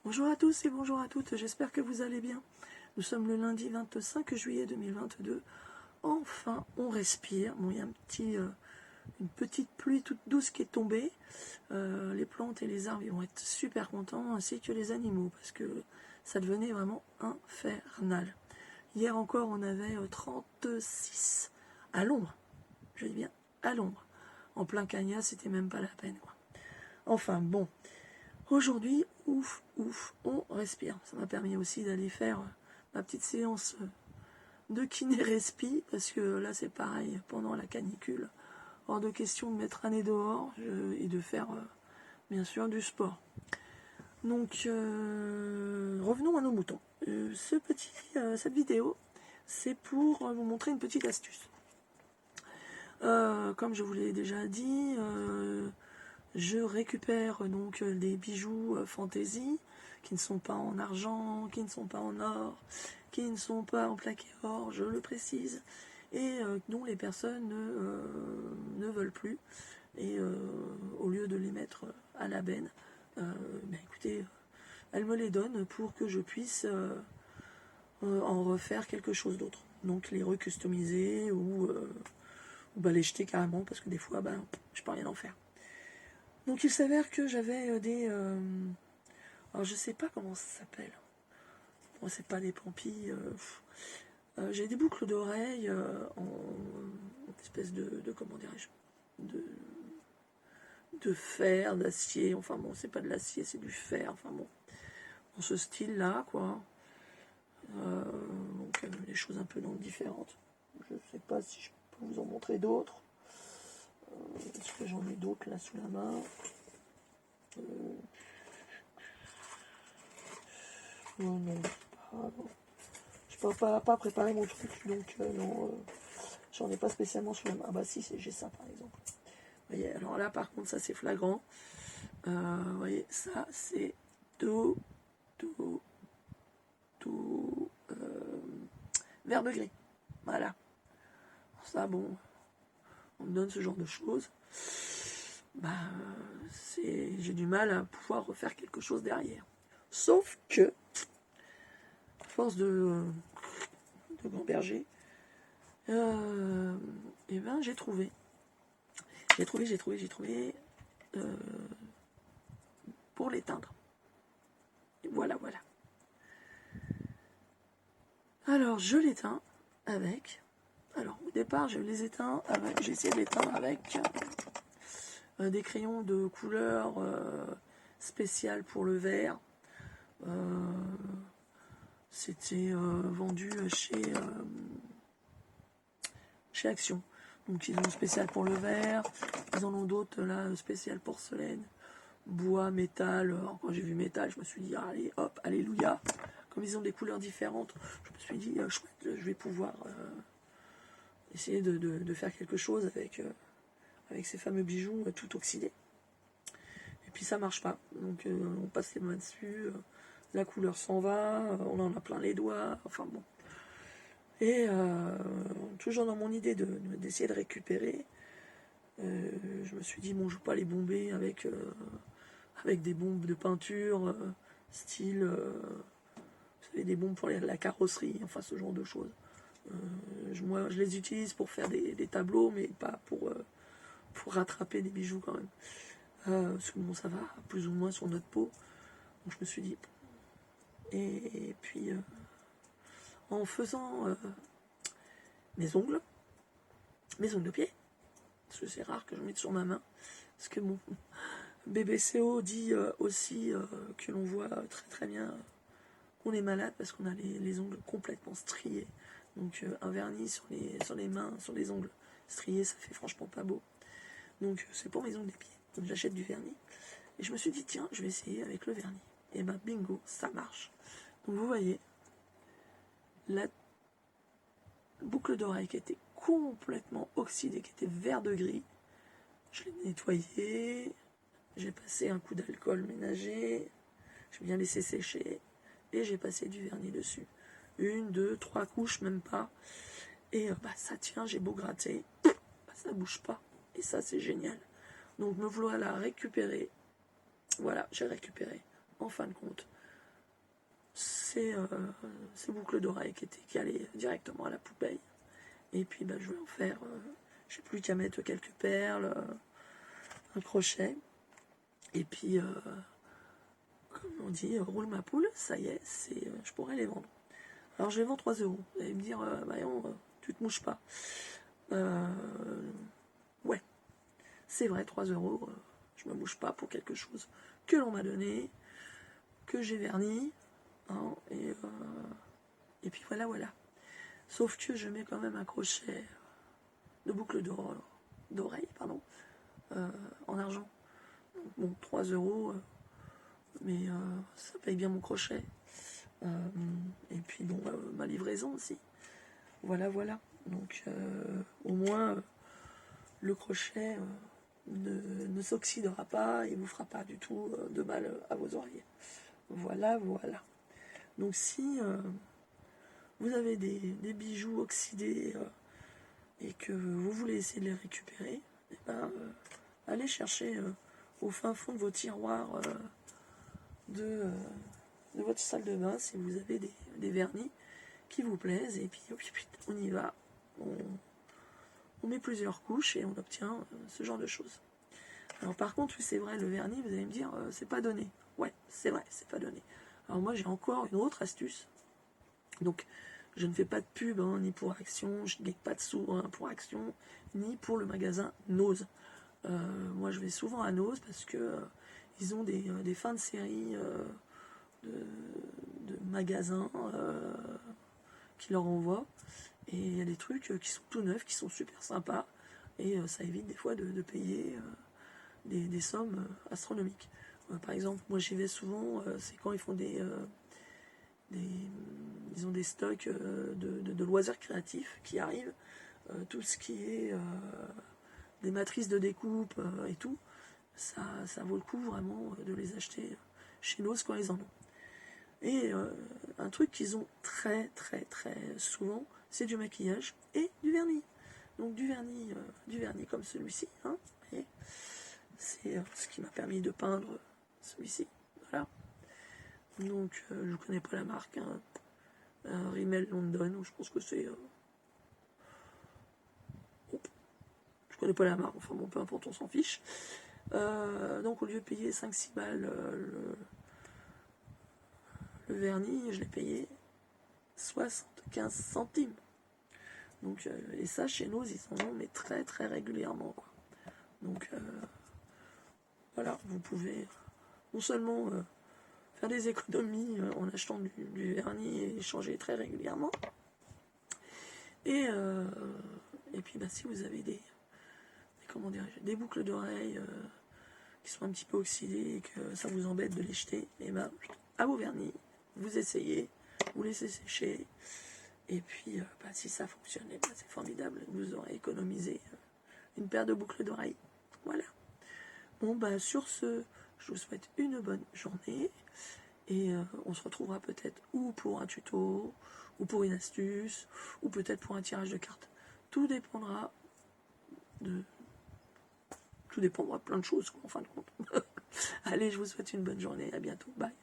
Bonjour à tous et bonjour à toutes, j'espère que vous allez bien. Nous sommes le lundi 25 juillet 2022. Enfin, on respire. Bon, il y a une petite pluie toute douce qui est tombée. Les plantes et les arbres ils vont être super contents, ainsi que les animaux, parce que ça devenait vraiment infernal. Hier encore, on avait 36 à l'ombre. Je dis bien à l'ombre. En plein Cagna, c'était même pas la peine, quoi. Enfin, bon. Aujourd'hui, ouf, on respire. Ça m'a permis aussi d'aller faire ma petite séance de kiné-respi, parce que là, c'est pareil, pendant la canicule, hors de question de mettre un nez dehors et de faire, bien sûr, du sport. Donc, revenons à nos moutons. Cette vidéo, c'est pour vous montrer une petite astuce. Comme je vous l'ai déjà dit, je récupère donc des bijoux fantaisie qui ne sont pas en argent, qui ne sont pas en or, qui ne sont pas en plaqué or, je le précise, et dont les personnes ne veulent plus. Et au lieu de les mettre à la benne, écoutez, elles me les donnent pour que je puisse en refaire quelque chose d'autre. Donc les recustomiser ou les jeter carrément, parce que des fois, je peux rien en faire. Donc il s'avère que j'avais des... alors je sais pas comment ça s'appelle. Bon, c'est pas des pampilles. J'ai des boucles d'oreilles en espèce de comment dirais-je, de fer, d'acier. Enfin bon, c'est pas de l'acier, c'est du fer. Enfin bon, dans ce style-là, quoi. Donc des choses un peu différentes. Je sais pas si je peux vous en montrer d'autres. Est-ce que j'en ai d'autres là sous la main? Non, je peux pas préparer mon truc, donc non, j'en ai pas spécialement sous la main. Ah bah si, j'ai ça par exemple. Vous voyez, alors là par contre, ça c'est flagrant. Vous voyez, ça c'est tout vert de gris. Voilà. Ça, bon, on me donne ce genre de choses. J'ai du mal à pouvoir refaire quelque chose derrière. Sauf que, à force de gamberger, j'ai trouvé. Pour l'éteindre. Et voilà. Alors, je l'éteins avec... Alors, au départ, j'ai essayé de l'éteindre avec des crayons de couleur spéciale pour le vert. C'était vendu chez Action. Donc, ils ont spécial pour le vert. Ils en ont d'autres, là, spécial porcelaine, bois, métal. Alors, quand j'ai vu métal, je me suis dit, allez, hop, alléluia. Comme ils ont des couleurs différentes, je me suis dit, chouette, je vais pouvoir essayer de faire quelque chose avec ces fameux bijoux tout oxydés. Et puis ça marche pas. Donc on passe les mains dessus, la couleur s'en va, on en a plein les doigts, enfin bon. Et toujours dans mon idée d'essayer de récupérer, je me suis dit, bon, je ne vais pas les bomber avec des bombes de peinture, style... vous savez, des bombes pour la carrosserie, enfin ce genre de choses. Moi, je les utilise pour faire des tableaux, mais pas pour rattraper des bijoux quand même. Parce que bon, ça va plus ou moins sur notre peau. Donc je me suis dit... Et puis, en faisant mes ongles de pied, parce que c'est rare que je mette sur ma main, parce que mon BBCO dit aussi que l'on voit très très bien qu'on est malade parce qu'on a les ongles complètement striés. Donc un vernis sur les mains, sur les ongles striés, ça fait franchement pas beau. Donc c'est pour mes ongles des pieds. Donc j'achète du vernis. Et je me suis dit, tiens, je vais essayer avec le vernis. Et bingo, ça marche. Donc vous voyez, la boucle d'oreille qui était complètement oxydée, qui était vert de gris, je l'ai nettoyée, j'ai passé un coup d'alcool ménager, j'ai bien laissé sécher, et j'ai passé du vernis dessus. 1, 2, 3 couches, même pas. Et ça tient, j'ai beau gratter, ça bouge pas. Et ça, c'est génial. Donc me voilà récupérer. Voilà, j'ai récupéré, en fin de compte, ces boucles d'oreilles qui allaient directement à la poubelle. Et puis je vais en faire, j'ai plus qu'à mettre quelques perles, un crochet. Et puis, comme on dit, roule ma poule, ça y est, je pourrais les vendre. Alors je les vends 3 €. Vous allez me dire, Marion, tu te mouches pas. Ouais, c'est vrai, 3 €, je me mouche pas pour quelque chose que l'on m'a donné, que j'ai verni, hein, et puis voilà. Sauf que je mets quand même un crochet de boucle d'oreille, en argent. Donc, bon, 3 €, mais ça paye bien mon crochet. Et puis bon, ma livraison aussi. Voilà. Donc au moins le crochet ne s'oxydera pas et vous fera pas du tout de mal à vos oreilles. Voilà. Donc si vous avez des bijoux oxydés et que vous voulez essayer de les récupérer, eh ben, allez chercher au fin fond de vos tiroirs de votre salle de bain si vous avez des vernis qui vous plaisent, et puis on y va, on met plusieurs couches et on obtient ce genre de choses. Alors par contre, c'est vrai, le vernis, vous allez me dire, c'est pas donné. Ouais, c'est vrai, c'est pas donné. Alors moi, j'ai encore une autre astuce. Donc, je ne fais pas de pub, ni pour Action, je ne gagne pas de sous pour Action, ni pour le magasin Nose. Moi, je vais souvent à Nose parce que ils ont des fins de série de magasins qui leur envoient. Et il y a des trucs qui sont tout neufs, qui sont super sympas. Et ça évite des fois de payer des sommes astronomiques. Par exemple, moi j'y vais souvent, c'est quand ils font ils ont des stocks de loisirs créatifs qui arrivent. Tout ce qui est des matrices de découpe et tout, ça vaut le coup vraiment de les acheter chez nous quand ils en ont. Et un truc qu'ils ont très souvent, c'est du maquillage et du vernis. Donc du vernis comme celui-ci, hein, et c'est ce qui m'a permis de peindre celui-ci. Voilà. Donc je ne connais pas la marque, hein, Rimmel London, je pense que c'est... je connais pas la marque, enfin bon, peu importe, on s'en fiche. Donc au lieu de payer 5-6 balles le vernis, je l'ai payé 75 centimes. Donc, et ça, chez nous, ils en ont mais très régulièrement, quoi. Donc, voilà, vous pouvez non seulement faire des économies en achetant du vernis et changer très régulièrement, et puis, si vous avez des boucles d'oreilles qui sont un petit peu oxydées et que ça vous embête de les jeter, et à vos vernis, vous essayez, vous laissez sécher, et puis si ça fonctionne, c'est formidable, vous aurez économisé une paire de boucles d'oreilles. Voilà. Bon, sur ce, je vous souhaite une bonne journée, et on se retrouvera peut-être ou pour un tuto, ou pour une astuce, ou peut-être pour un tirage de cartes. Tout dépendra de plein de choses, en fin de compte. Allez, je vous souhaite une bonne journée, à bientôt, bye.